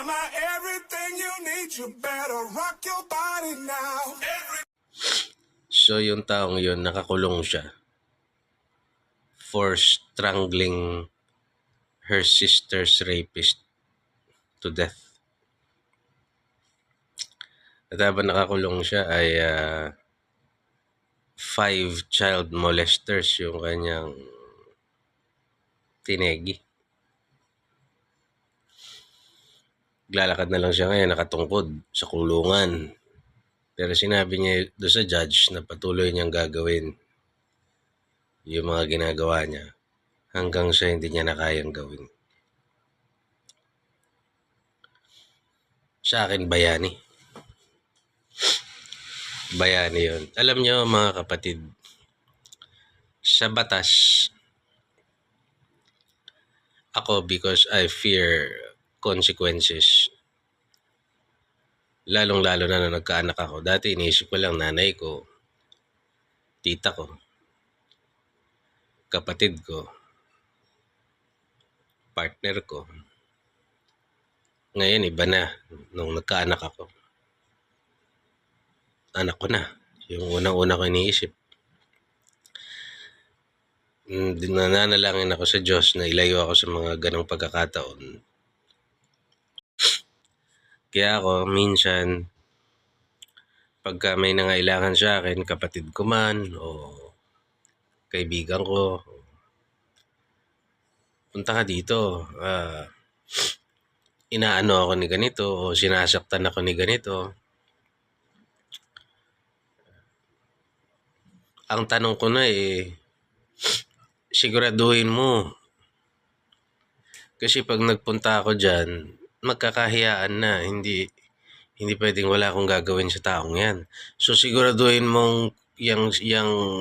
Mama, everything you need, you better rock your body now. So yung taong yun, nakakulong siya for strangling her sister's rapist to death. At habang nakakulong siya ay 5 child molesters yung kanyang tinegi. Lalakad na lang siya ngayon nakatungkod sa kulungan. Pero sinabi niya doon sa judge na patuloy niyang gagawin yung mga ginagawa niya hanggang sa hindi niya na kayang gawin. Sa akin, bayani. Bayani yun. Alam niyo mga kapatid, sa batas, ako because I fear consequences. Lalong-lalo na nung nagkaanak ako. Dati iniisip ko lang nanay ko, tita ko, kapatid ko, partner ko. Ngayon iba na nung nagkaanak ako. Anak ko na. Yung unang-una ko iniisip. Nananalangin ako sa Diyos na ilayo ako sa mga ganong pagkakataon. Kaya ako minsan pagka may nangailangan sa akin, kapatid ko man o kaibigan ko, punta ka dito, inaano ako ni ganito o sinasaktan ako ni ganito. Ang tanong ko na siguraduhin mo. Kasi pag nagpunta ako dyan, magkakahiyaan na, hindi pwedeng wala akong gagawin sa taong yan. So siguraduhin mong yung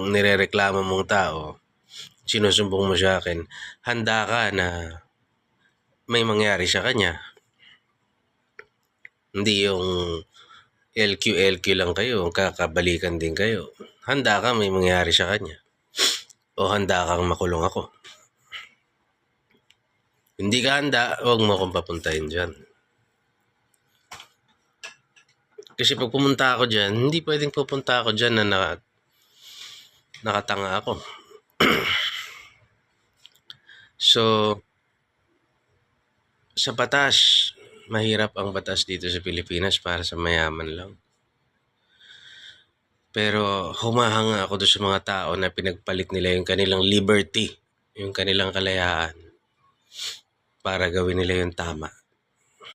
nirereklamo mong tao, sinusumbong mo sa akin, handa ka na may mangyari sa kanya. Hindi yung LQ lang kayo, kakabalikan din kayo. Handa ka may mangyari sa kanya. O handa kang makulong ako. Hindi ka handa, huwag mo akong papuntahin dyan. Kasi pag pumunta ako dyan, hindi pwedeng pupunta ako dyan na nakatanga ako. So, sa batas, mahirap ang batas dito sa Pilipinas para sa mayaman lang. Pero humahanga ako doon sa mga tao na pinagpalit nila yung kanilang liberty, yung kanilang kalayaan para gawin nila yung tama.